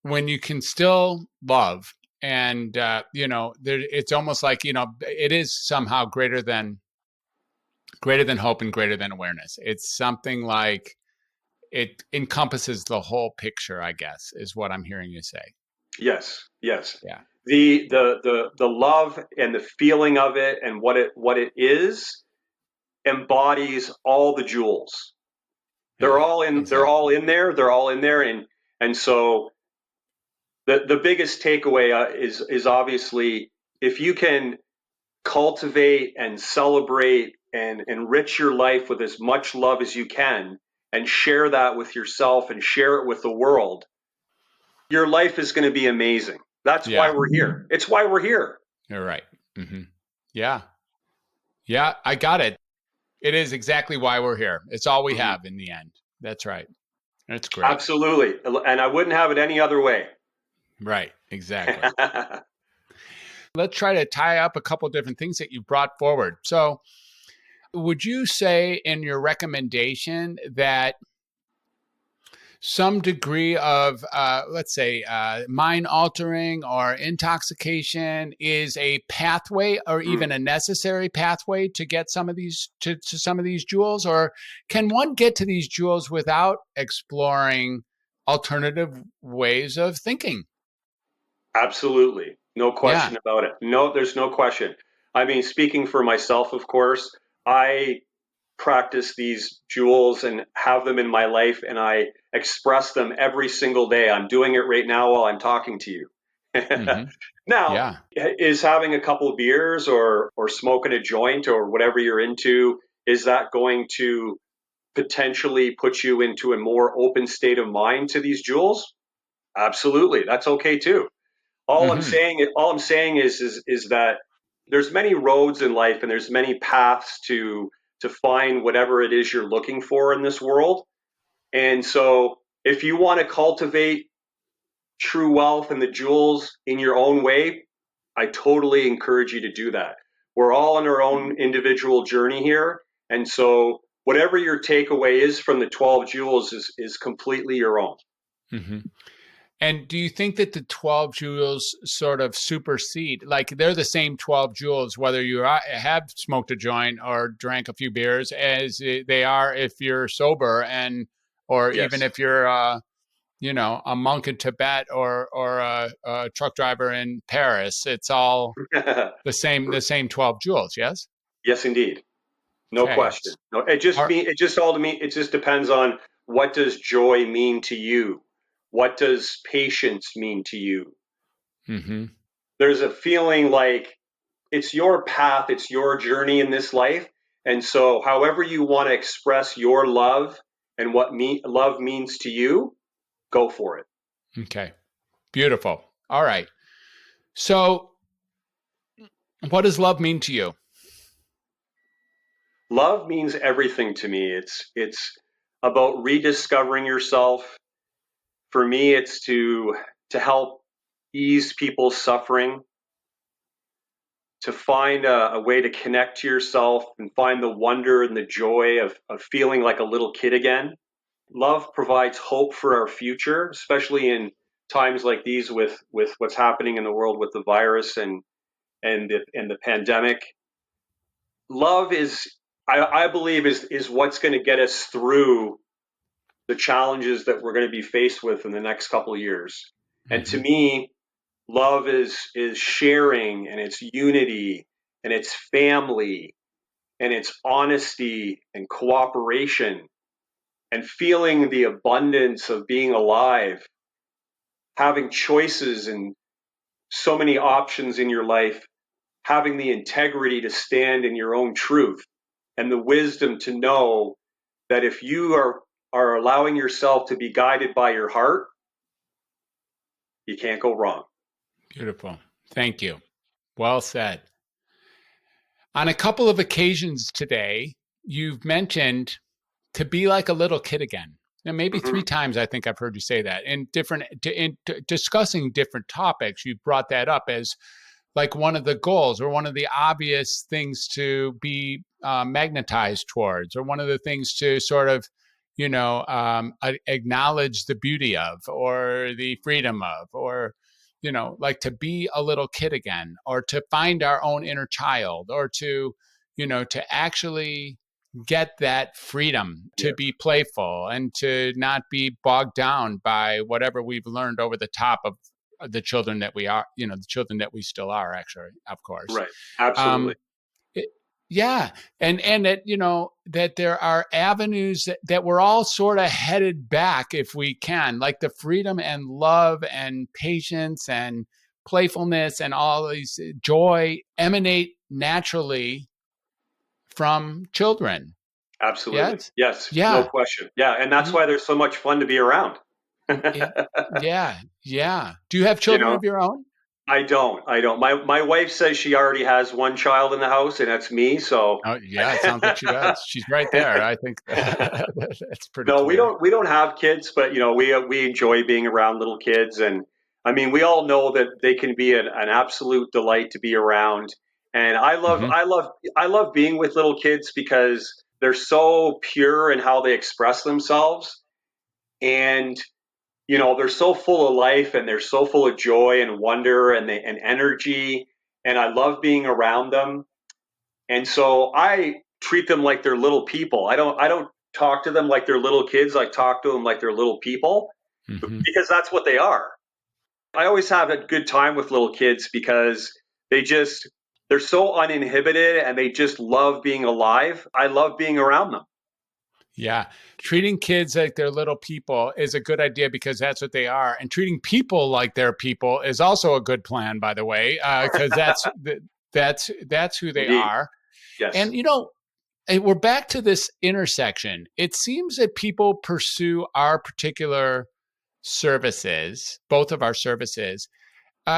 when you can still love and, it's almost like, it is somehow greater than hope and greater than awareness. It's something like it encompasses the whole picture, I guess, is what I'm hearing you say. Yes. Yeah. The love and the feeling of it and what it is embodies all the jewels. They're all in exactly. they're all in there. They're all in there. And so the biggest takeaway is obviously, if you can cultivate and celebrate and enrich your life with as much love as you can and share that with yourself and share it with the world, your life is going to be amazing. That's why we're here. It's why we're here. You're right. Mm-hmm. Yeah. Yeah, I got it. It is exactly why we're here. It's all we have in the end. That's right. That's great. Absolutely. And I wouldn't have it any other way. Right. Exactly. Let's try to tie up a couple of different things that you brought forward. So would you say in your recommendation that some degree of, let's say, mind altering or intoxication is a pathway or even a necessary pathway to get some of these to some of these jewels? Or can one get to these jewels without exploring alternative ways of thinking? Absolutely. No question about it. No, there's no question. I mean, speaking for myself, of course, I practice these jewels and have them in my life, and I express them every single day. I'm doing it right now while I'm talking to you. Now, is having a couple of beers or smoking a joint or whatever you're into, is that going to potentially put you into a more open state of mind to these jewels? Absolutely. That's okay too. All I'm saying is that there's many roads in life and there's many paths to find whatever it is you're looking for in this world. And so if you want to cultivate true wealth and the jewels in your own way, I totally encourage you to do that. We're all on our own individual journey here. And so whatever your takeaway is from the 12 jewels is completely your own. Mm-hmm. And do you think that the 12 jewels sort of supersede, like they're the same 12 jewels, whether you have smoked a joint or drank a few beers, as they are if you're sober, or even if you're, a monk in Tibet or a truck driver in Paris? It's all the same 12 jewels. Yes. Yes, indeed. No question. No, it just depends on, what does joy mean to you? What does patience mean to you? Mm-hmm. There's a feeling like it's your path, it's your journey in this life. And so however you want to express your love and what love means to you, go for it. Okay. Beautiful. All right. So what does love mean to you? Love means everything to me. It's about rediscovering yourself. For me, it's to help ease people's suffering, to find a way to connect to yourself and find the wonder and the joy of feeling like a little kid again. Love provides hope for our future, especially in times like these with what's happening in the world with the virus and the pandemic. Love I believe is what's going to get us through the challenges that we're going to be faced with in the next couple of years. Mm-hmm. And to me, love is sharing, and it's unity, and it's family, and it's honesty and cooperation, and feeling the abundance of being alive, having choices and so many options in your life, having the integrity to stand in your own truth, and the wisdom to know that if you are allowing yourself to be guided by your heart, you can't go wrong. Beautiful. Thank you. Well said. On a couple of occasions today, you've mentioned to be like a little kid again. And maybe 3 times I think I've heard you say that. In discussing different topics, you brought that up as like one of the goals or one of the obvious things to be magnetized towards, or one of the things to sort of, acknowledge the beauty of, or the freedom of, or, like to be a little kid again, or to find our own inner child, or to, to actually get that freedom to Yes. be playful and to not be bogged down by whatever we've learned over the top of the children that we are, the children that we still are, actually, of course. Right. Absolutely. Um, yeah. And that, that there are avenues that we're all sort of headed back, if we can, like the freedom and love and patience and playfulness and all these joy emanate naturally from children. Absolutely. Yes. Yes. No Yeah. question. Yeah. And that's why there's so much fun to be around. Yeah. Yeah. Yeah. Do you have You children know, of your own? I don't. I don't. My wife says she already has one child in the house, and that's me. So Oh, yeah. It sounds like she does. She's right there. I think that's pretty no, we clear. don't have kids, but we enjoy being around little kids, and I mean we all know that they can be an absolute delight to be around. And Hmm. I love being with little kids because they're so pure in how they express themselves, and they're so full of life and they're so full of joy and wonder and energy, and I love being around them. And so I treat them like they're little people. I don't talk to them like they're little kids. I talk to them like they're little people Hmm. because that's what they are. I always have a good time with little kids because they're so uninhibited and they just love being alive. I love being around them. Yeah. Treating kids like they're little people is a good idea because that's what they are. And treating people like they're people is also a good plan, by the way, because that's who they Indeed. are. Yes. And, we're back to this intersection. It seems that people pursue our particular services, both of our services,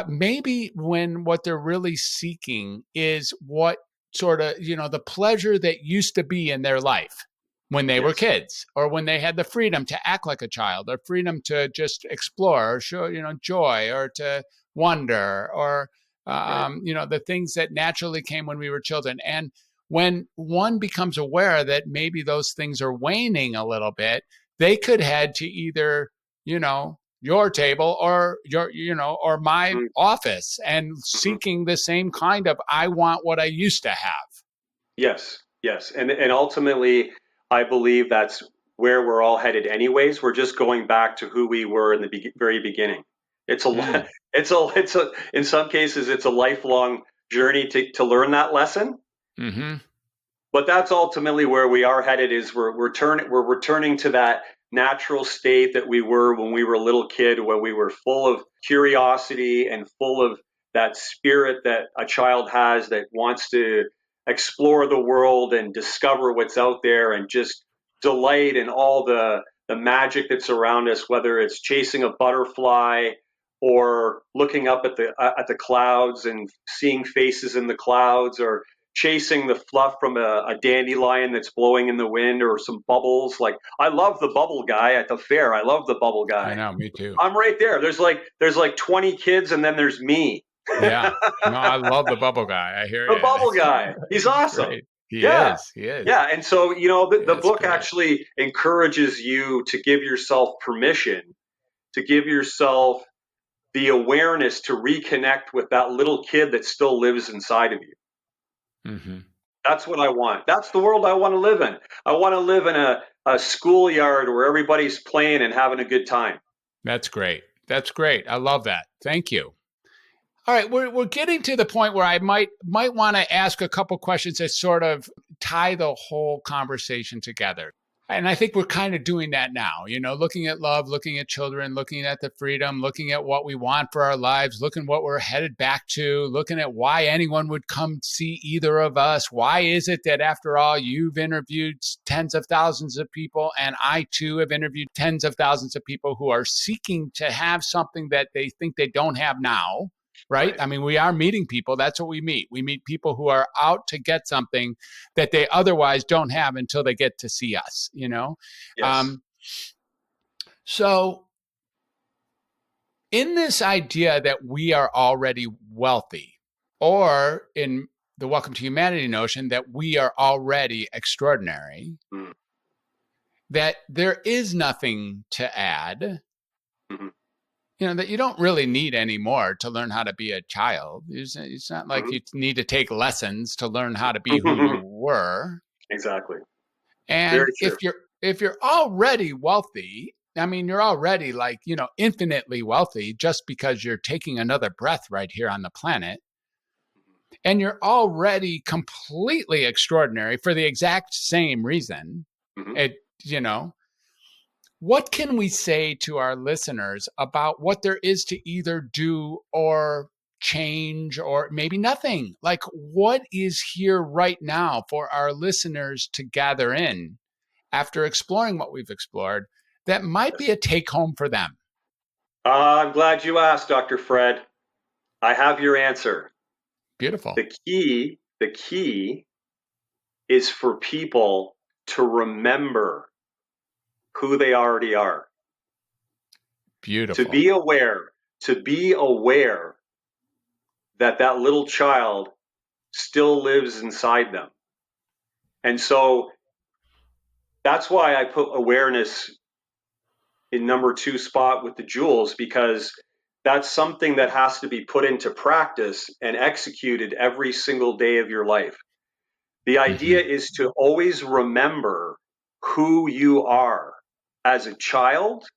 maybe when what they're really seeking is what sort of, the pleasure that used to be in their life when they were Yes. kids, or when they had the freedom to act like a child, or freedom to just explore, or show, joy, or to wonder, or, Right. the things that naturally came when we were children. And when one becomes aware that maybe those things are waning a little bit, they could head to either, your table or or my Mm-hmm. office, and seeking the same kind of, I want what I used to have. Yes, yes, and ultimately, I believe that's where we're all headed. Anyways, we're just going back to who we were in the very beginning. It's a, Mm. it's a. In some cases, it's a lifelong journey to learn that lesson. Hmm. But that's ultimately where we are headed. Is we're returning to that natural state that we were when we were a little kid, when we were full of curiosity and full of that spirit that a child has that wants to explore the world and discover what's out there and just delight in all the magic that's around us, whether it's chasing a butterfly or looking up at the clouds and seeing faces in the clouds, or chasing the fluff from a dandelion that's blowing in the wind, or some bubbles. Like, I love the bubble guy at the fair. I love the bubble I guy. know, me too. I'm right there. There's like 20 kids, and then there's me. Yeah. No, I love the bubble guy. I hear The you. bubble guy. He's He's awesome. great. He Yeah. is. He is. Yeah. And so, the It's book great. actually encourages you to give yourself permission, to give yourself the awareness to reconnect with that little kid that still lives inside of you. Hmm. That's what I want. That's the world I want to live in. I want to live in a schoolyard where everybody's playing and having a good time. That's great. That's great. I love that. Thank you. All right, we're getting to the point where I might want to ask a couple questions that sort of tie the whole conversation together. And I think we're kind of doing that now, looking at love, looking at children, looking at the freedom, looking at what we want for our lives, looking what we're headed back to, looking at why anyone would come see either of us. Why is it that, after all, you've interviewed tens of thousands of people, and I too have interviewed tens of thousands of people who are seeking to have something that they think they don't have now, right? Right. I mean, we are meeting people. That's what we meet. We meet people who are out to get something that they otherwise don't have until they get to see us, Yes. So in this idea that we are already wealthy, or in the welcome to humanity notion that we are already extraordinary, that there is nothing to add, that you don't really need any more to learn how to be a child. It's not like you need to take lessons to learn how to be who you were. Exactly. And Very true. if you're already wealthy, I mean, you're already infinitely wealthy just because you're taking another breath right here on the planet. And you're already completely extraordinary for the exact same reason. What can we say to our listeners about what there is to either do or change or maybe nothing? Like, what is here right now for our listeners to gather in after exploring what we've explored that might be a take home for them? I'm glad you asked, Dr. Fred. I have your answer. Beautiful. The key is for people to remember who they already are. Beautiful. To be aware that little child still lives inside them. And so that's why I put awareness in number 2 spot with the jewels, because that's something that has to be put into practice and executed every single day of your life. The idea is to always remember who you are. As a child,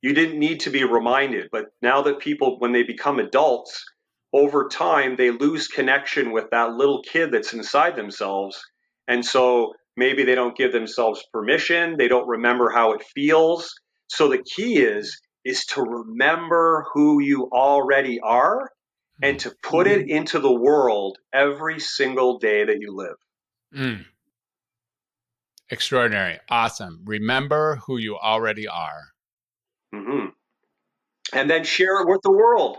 you didn't need to be reminded, but now that people, when they become adults, over time, they lose connection with that little kid that's inside themselves. And so maybe they don't give themselves permission. They don't remember how it feels. So the key is to remember who you already are and to put it into the world every single day that you live. Extraordinary. Awesome. Remember who you already are. And then share it with the world.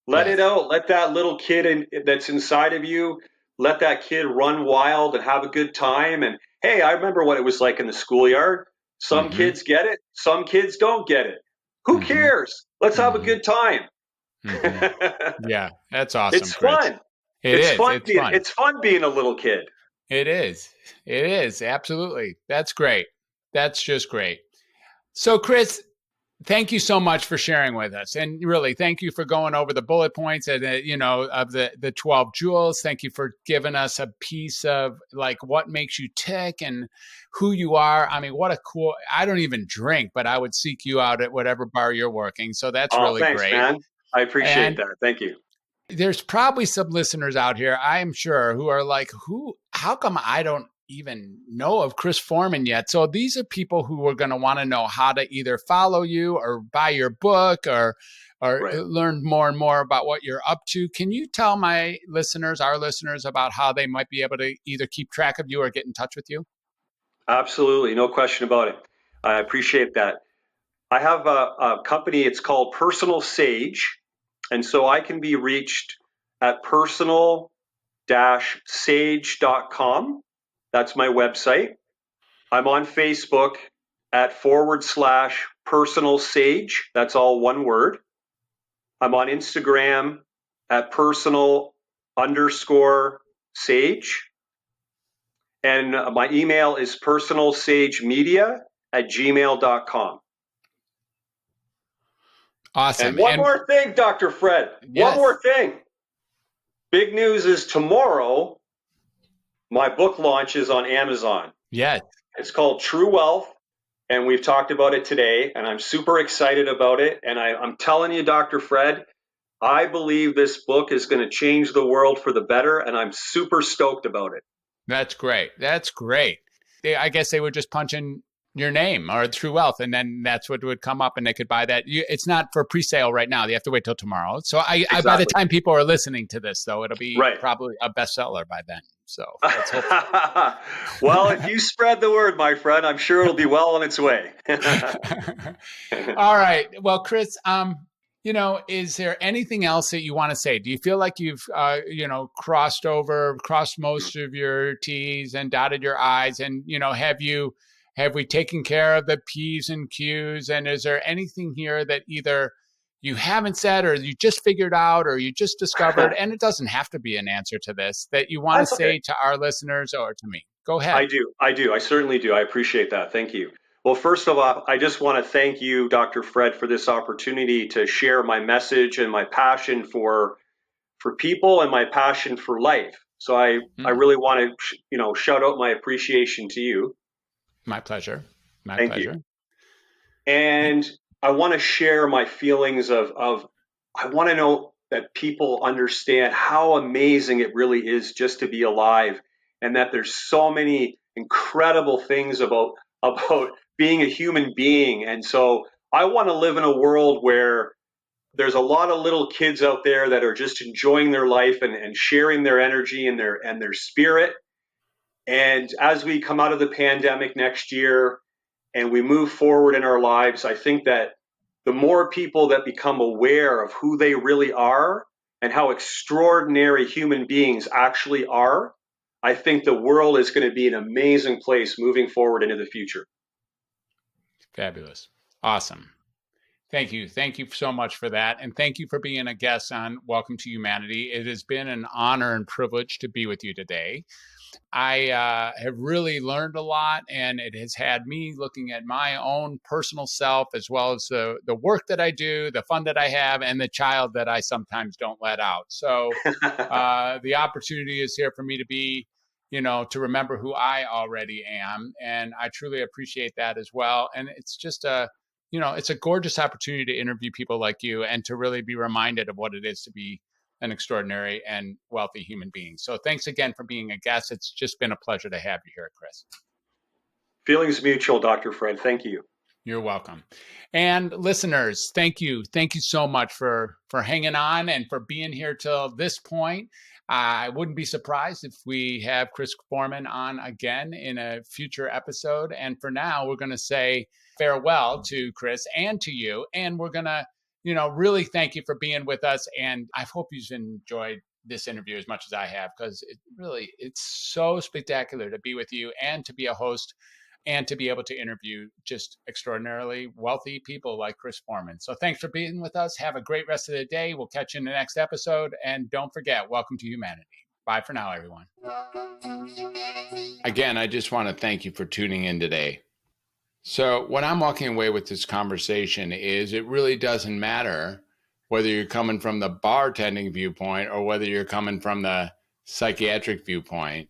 Let it out. Let that little kid that's inside of you, let that kid run wild and have a good time. And hey, I remember what it was like in the schoolyard. Some kids get it. Some kids don't get it. Who cares? Let's have a good time. Yeah, that's awesome. It's fun. It's fun. It's fun being a little kid. It is. It is. Absolutely. That's great. That's just great. So, Chris, thank you so much for sharing with us. And really, thank you for going over the bullet points and, of the 12 jewels. Thank you for giving us a piece of what makes you tick and who you are. I mean, what a cool, I don't even drink, but I would seek you out at whatever bar you're working. So that's really thanks, great. Man. I appreciate that. Thank you. There's probably some listeners out here, I'm sure, who are like, how come I don't even know of Chris Forman yet? So these are people who are going to want to know how to either follow you or buy your book or learn more and more about what you're up to. Can you tell our listeners about how they might be able to either keep track of you or get in touch with you? Absolutely. No question about it. I appreciate that. I have a company. It's called Personal Sage. And so I can be reached at personal-sage.com. That's my website. I'm on Facebook at /personal sage. That's all one word. I'm on Instagram at personal_sage. And my email is personalsagemedia@gmail.com. Awesome. And one more thing, Dr. Fred. Yes. One more thing. Big news is tomorrow, my book launches on Amazon. Yes. It's called True Wealth, and we've talked about it today, and I'm super excited about it. And I'm telling you, Dr. Fred, I believe this book is going to change the world for the better, and I'm super stoked about it. That's great. That's great. I guess they would just punch in your name or True Wealth, and then that's what would come up and they could buy that. It's not for pre-sale right now. You have to wait till tomorrow. So Exactly. By the time people are listening to this, though, it'll be probably a bestseller by then. So let's hope. Well, if you spread the word, my friend, I'm sure it'll be well on its way. All right. Well, Chris, is there anything else that you want to say? Do you feel like you've, crossed most of your T's and dotted your I's? And, have we taken care of the P's and Q's? And is there anything here that either you haven't said, or you just figured out, or you just discovered, and it doesn't have to be an answer to this, that you want to say to our listeners or to me? Go ahead. I do. I certainly do. I appreciate that. Thank you. Well, first of all, I just want to thank you, Dr. Fred, for this opportunity to share my message and my passion for people and my passion for life. So I really want to, shout out my appreciation to you. My pleasure. Thank you. And I want to share my feelings of I want to know that people understand how amazing it really is just to be alive, and that there's so many incredible things about being a human being. And so I want to live in a world where there's a lot of little kids out there that are just enjoying their life and sharing their energy and their spirit. And as we come out of the pandemic next year and we move forward in our lives, I think that the more people that become aware of who they really are and how extraordinary human beings actually are, I think the world is going to be an amazing place moving forward into the future. Fabulous. Awesome. Thank you. Thank you so much for that. And thank you for being a guest on Welcome to Humanity. It has been an honor and privilege to be with you today. I have really learned a lot, and it has had me looking at my own personal self, as well as the work that I do, the fun that I have, and the child that I sometimes don't let out. So the opportunity is here for me to be, to remember who I already am. And I truly appreciate that as well. And it's just it's a gorgeous opportunity to interview people like you and to really be reminded of what it is to be an extraordinary and wealthy human being. So thanks again for being a guest. It's just been a pleasure to have you here, Chris. Feelings mutual, Dr. Fred. Thank you. You're welcome. And listeners, thank you. Thank you so much for hanging on and for being here till this point. I wouldn't be surprised if we have Chris Forman on again in a future episode. And for now, we're going to say farewell to Chris and to you. And we're going to really thank you for being with us. And I hope you've enjoyed this interview as much as I have, because it's so spectacular to be with you and to be a host and to be able to interview just extraordinarily wealthy people like Chris Forman. So thanks for being with us. Have a great rest of the day. We'll catch you in the next episode. And don't forget, welcome to humanity. Bye for now, everyone. Again, I just want to thank you for tuning in today. So what I'm walking away with this conversation is it really doesn't matter whether you're coming from the bartending viewpoint or whether you're coming from the psychiatric viewpoint.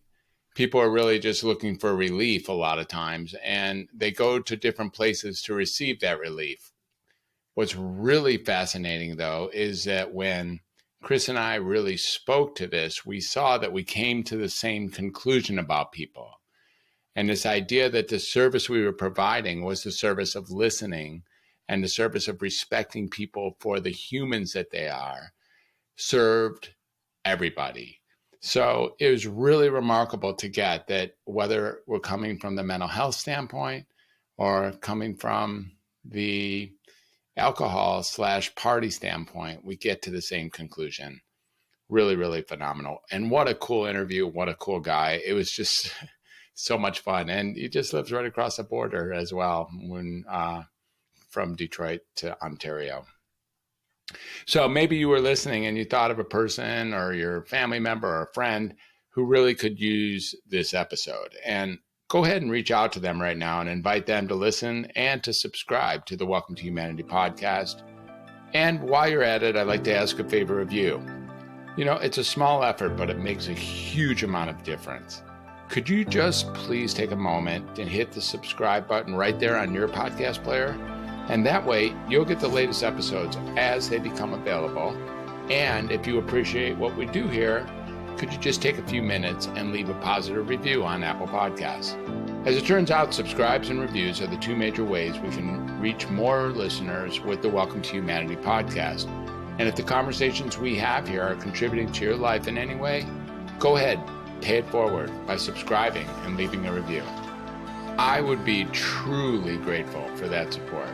People are really just looking for relief a lot of times, and they go to different places to receive that relief. What's really fascinating, though, is that when Chris and I really spoke to this, we saw that we came to the same conclusion about people. And this idea that the service we were providing was the service of listening and the service of respecting people for the humans that they are served everybody. So it was really remarkable to get that whether we're coming from the mental health standpoint or coming from the alcohol/party standpoint, we get to the same conclusion. Really, really phenomenal. And what a cool interview. What a cool guy. It was just so much fun. And he just lives right across the border as well, from Detroit to Ontario. So maybe you were listening and you thought of a person or your family member or a friend who really could use this episode. And go ahead and reach out to them right now and invite them to listen and to subscribe to the Welcome to Humanity podcast. And while you're at it, I'd like to ask a favor of you. It's a small effort, but it makes a huge amount of difference. Could you just please take a moment and hit the subscribe button right there on your podcast player? And that way, you'll get the latest episodes as they become available. And if you appreciate what we do here, could you just take a few minutes and leave a positive review on Apple Podcasts? As it turns out, subscribes and reviews are the two major ways we can reach more listeners with the Welcome to Humanity podcast. And if the conversations we have here are contributing to your life in any way, go ahead, pay it forward by subscribing and leaving a review. I would be truly grateful for that support.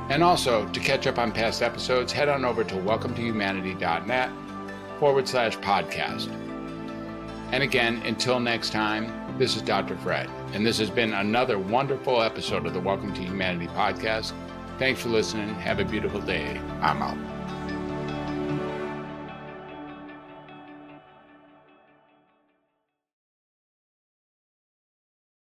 And also, to catch up on past episodes, head on over to welcometohumanity.net/podcast. And again, until next time, this is Dr. Fred, and this has been another wonderful episode of the Welcome to Humanity podcast. Thanks for listening. Have a beautiful day. I'm out.